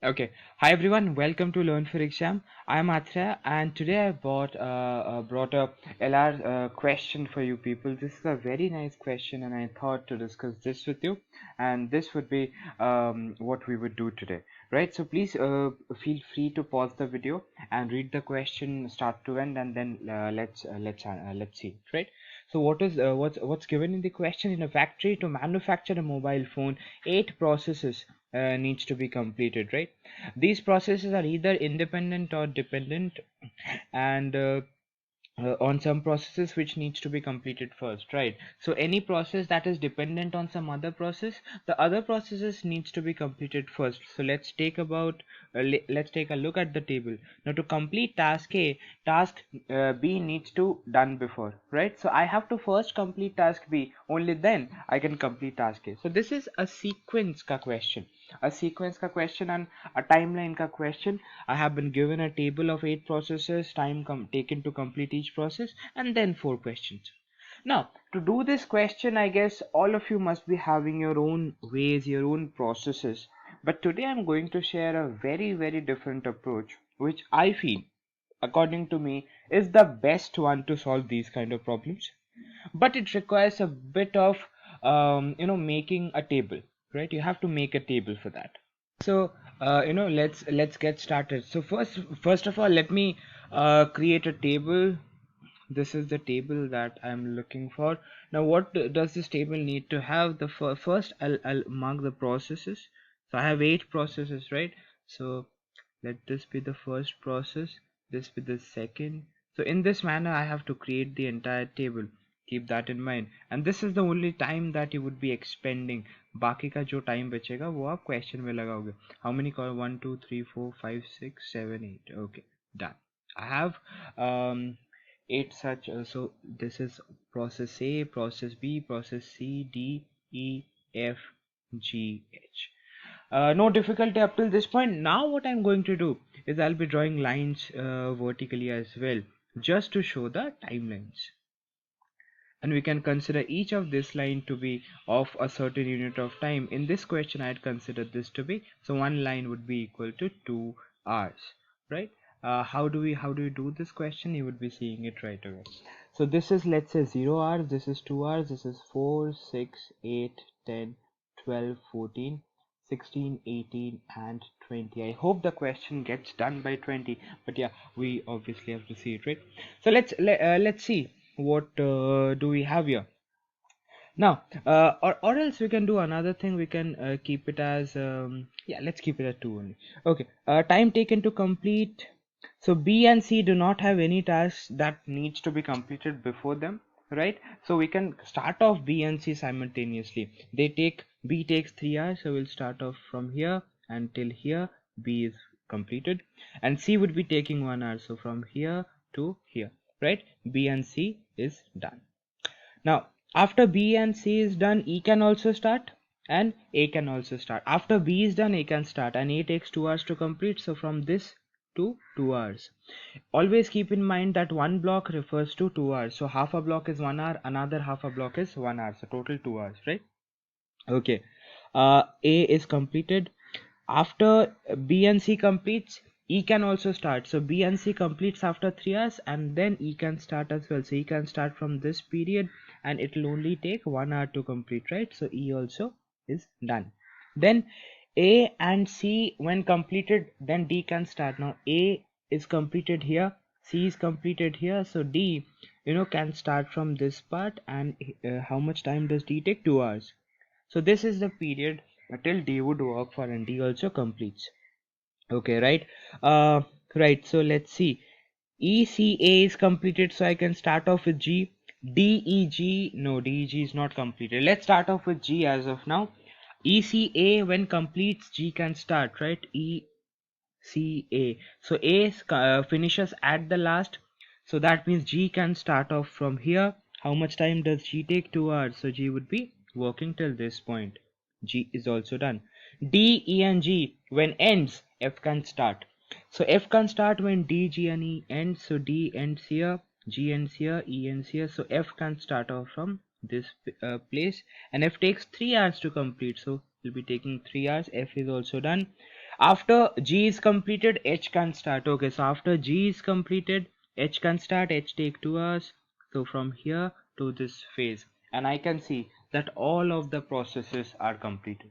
Okay. Hi everyone. Welcome to Learn for Exam. I'm Atreya, and today I brought a LR question for you people. This is a very nice question, and I thought to discuss this with you. And this would be what we would do today, right? So please feel free to pause the video and read the question start to end, and then let's see, right? So what's given in the question? In a factory to manufacture a mobile phone, 8 processes needs to be completed, right? These processes are either independent or dependent, and on some processes which needs to be completed first, right? So any process that is dependent on some other process, the other processes needs to be completed first. So let's take a look at the table. Now to complete task A, task B needs to done before, right? So I have to first complete task B, only then I can complete task A. So this is a sequence ka question, and a timeline ka question. I have been given a table of 8 processes, time taken to complete each process, and then 4 questions. Now, to do this question, I guess all of you must be having your own ways, your own processes. But today I'm going to share a very, very different approach, which I feel, according to me, is the best one to solve these kind of problems. But it requires a bit of, making a table, right? You have to make a table for that. So let's get started. So first of all, let me create a table. This is the table that I'm looking for. Now what does this table need to have? The first I'll mark the processes. So I have 8 processes, right? So let this be the first process, this be the second. So in this manner I have to create the entire table. Keep that in mind, and this is the only time that you would be expending. बाकी का जो time बचेगा वो आप question में लगाओगे. How many call? 1 2 3 4 5 6 7 8. Okay, done. I have 8 such. So this is process A, process B, process C, D, E, F, G, H. No difficulty up till this point. Now what I'm going to do is I'll be drawing lines vertically as well, just to show the timelines. And we can consider each of this line to be of a certain unit of time. In this question I had considered this to be, so one line would be equal to 2 hours, right? How do we do this question? You would be seeing it right away. So this is, let's say, 0 hours, this is 2 hours, this is 4 6 8 10 12 14 16 18 and 20. I hope the question gets done by 20, but yeah, we obviously have to see it, right? So let's see what do we have here now. Or else we can do another thing. We can keep it as yeah, let's keep it at 2 only. Okay. Time taken to complete. So B and C do not have any tasks that needs to be completed before them, right? So we can start off B and C simultaneously. B takes 3 hours, so we'll start off from here until here. B is completed, and C would be taking 1 hour, so from here to here, right? B and C is done. Now, after B and C is done, E can also start and A can also start. After B is done, A can start, and A takes 2 hours to complete. So from this to 2 hours. Always keep in mind that one block refers to 2 hours. So half a block is 1 hour, another half a block is 1 hour. So total 2 hours, right? Okay. A is completed. After B and C completes, E can also start. So B and C completes after 3 hours, and then E can start as well. So E can start from this period, and it will only take 1 hour to complete, right? So E also is done. Then A and C, when completed, then D can start. Now A is completed here, C is completed here, so D, can start from this part. And how much time does D take? 2 hours. So this is the period till D would work for, and D also completes. Okay, right? Right. So let's see. ECA is completed, so I can start off with G. DEG, no, DEG is not completed. Let's start off with G as of now. ECA, when completes, G can start, right? ECA. So A finishes at the last, so that means G can start off from here. How much time does G take? 2 hours. So G would be working till this point. G is also done. D, E and G, when ends, F can start. So F can start when D, G and E ends. So D ends here, G ends here, E ends here. So F can start off from this place, and F takes 3 hours to complete. So we'll be taking 3 hours. F is also done. After G is completed, H can start. Okay, so after G is completed, H can start. H take 2 hours. So from here to this phase, and I can see that all of the processes are completed.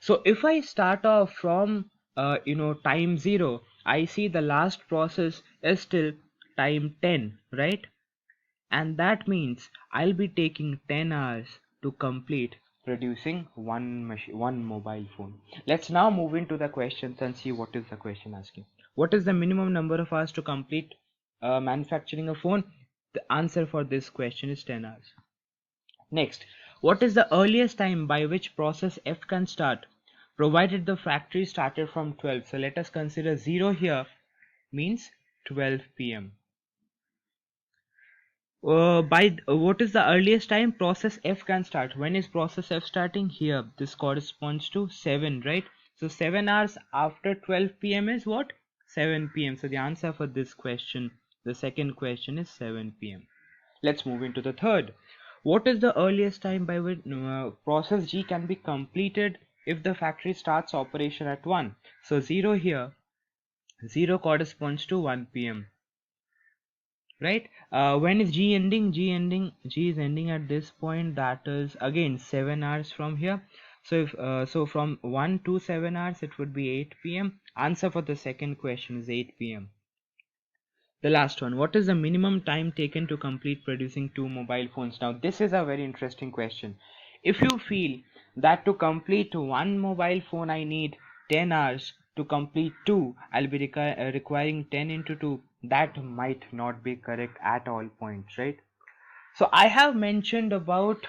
So if I start off from time 0, I see the last process is still time 10, right? And that means I'll be taking 10 hours to complete producing one mobile phone. Let's now move into the questions and see what is the question asking. What is the minimum number of hours to complete manufacturing a phone? The answer for this question is 10 hours. Next, what is the earliest time by which process F can start, provided the factory started from 12? So let us consider 0 here means 12 p.m. What is the earliest time process F can start? When is process F starting? Here, this corresponds to 7, right? So 7 hours after 12 p.m. is what? 7 p.m. So the answer for this question, the second question, is 7 p.m. Let's move into the third. What is the earliest time by which process G can be completed if the factory starts operation at 1? So 0 here, 0 corresponds to 1 p.m. Right? When is G ending? G is ending at this point, that is again 7 hours from here. So if from 1 to 7 hours it would be 8 p.m. Answer for the second question is 8 p.m. The last one, what is the minimum time taken to complete producing 2 mobile phones? Now this is a very interesting question. If you feel that to complete 1 mobile phone I need 10 hours, to complete 2 I'll be requiring 10 into 2, that might not be correct at all points, right? So I have mentioned about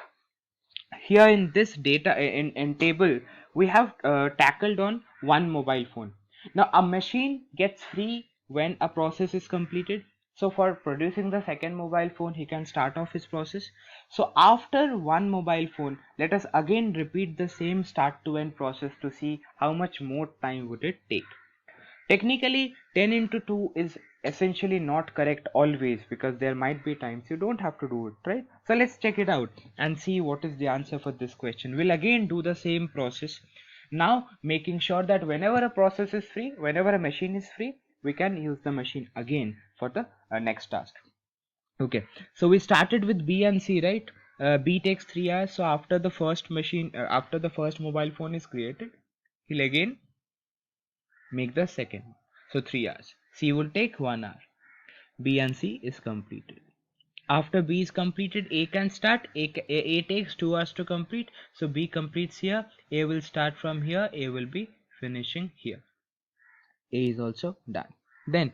here in this data in table, we have tackled on one mobile phone. Now a machine gets free when a process is completed. So for producing the second mobile phone, he can start off his process. So after one mobile phone, let us again repeat the same start to end process to see how much more time would it take. Technically 10 into 2 is essentially not correct always, because there might be times you don't have to do it, right? So let's check it out and see what is the answer for this question. We'll again do the same process, now making sure that whenever a process is free, whenever a machine is free, we can use the machine again for the next task. Okay, so we started with B and C, right? B takes 3 hours. So after the first after the first mobile phone is created, he'll again make the second. So 3 hours. C will take 1 hour. B and C is completed. After B is completed, A can start. A takes 2 hours to complete. So B completes here. A will start from here. A will be finishing here. A is also done. Then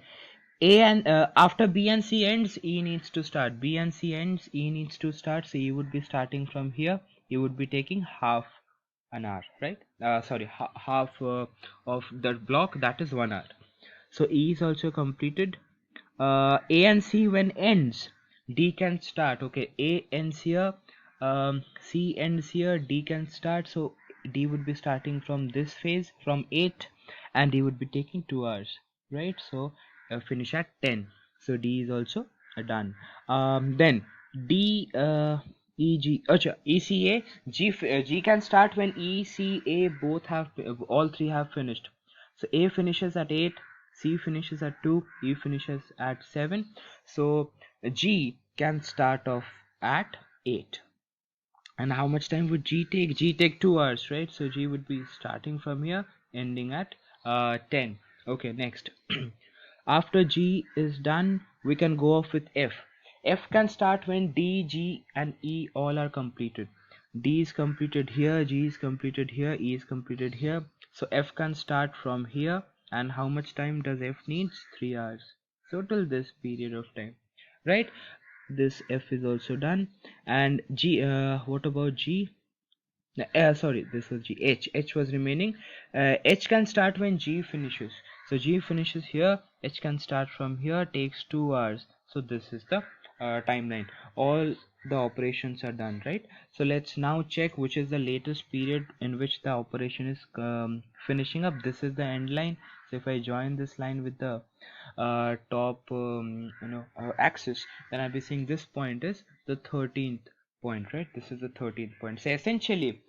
A and after B and C ends, E needs to start. B and C ends, E needs to start. So E would be starting from here. E would be taking half an hour, right? Sorry, half of the block, that is 1 hour. So E is also completed. A and C when ends, D can start. Okay, A ends here, C ends here, D can start. So D would be starting from this phase from 8, and D would be taking 2 hours, right? So finish at 10. So D is also done. Then D E G E C A G G can start when E C A both have all three have finished. So A finishes at 8, C finishes at 2, E finishes at 7. So G can start off at 8. And how much time would G take? G take 2 hours, right? So G would be starting from here, ending at 10. Okay, next. After G is done, we can go off with F. F can start when D, G and E all are completed. D is completed here, G is completed here, E is completed here. So F can start from here. And how much time does F needs? 3 hours. So till this period of time, right? This F is also done. And G, what about G? Sorry, this was G. H was remaining. H can start when G finishes. So G finishes here, H can start from here, takes 2 hours. So this is the timeline. All the operations are done, right? So let's now check which is the latest period in which the operation is finishing up. This is the end line. So if I join this line with the top axis, then I'll be seeing this point is the 13th point, right? This is the 13th point. So essentially,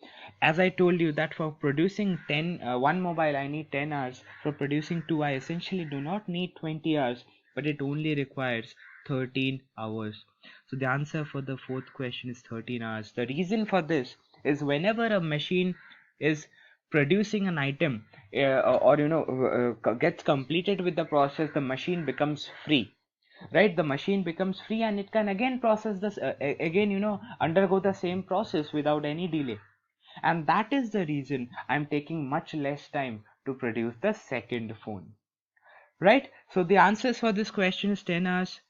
as I told you that for producing one mobile I need 10 hours, for producing two I essentially do not need 20 hours, but it only requires 13 hours. So the answer for the fourth question is 13 hours. The reason for this is whenever a machine is producing an item, gets completed with the process, the machine becomes free, right? The machine becomes free and it can again process this, again, undergo the same process without any delay. And that is the reason I'm taking much less time to produce the second phone, right? So the answers for this question is 10 hours,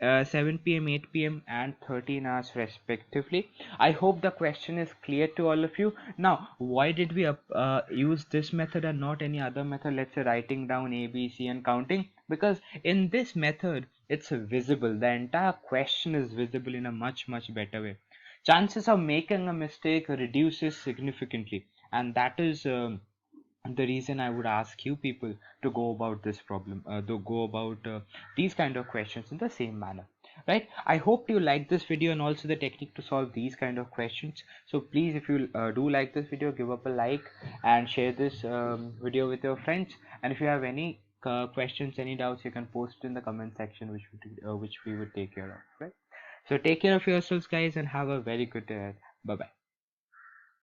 7 p.m., 8 p.m., and 13 hours respectively. I hope the question is clear to all of you. Now, why did we use this method and not any other method? Let's say writing down A, B, C and counting. Because in this method, it's visible. The entire question is visible in a much, much better way. Chances of making a mistake reduces significantly. And that is the reason I would ask you people to go about this problem, to go about these kind of questions in the same manner, right? I hope you like this video and also the technique to solve these kind of questions. So please, if you do like this video, give up a like and share this video with your friends. And if you have any questions, any doubts, you can post in the comment section, which we would take care of, right? So take care of yourselves, guys, and have a very good day. Bye bye.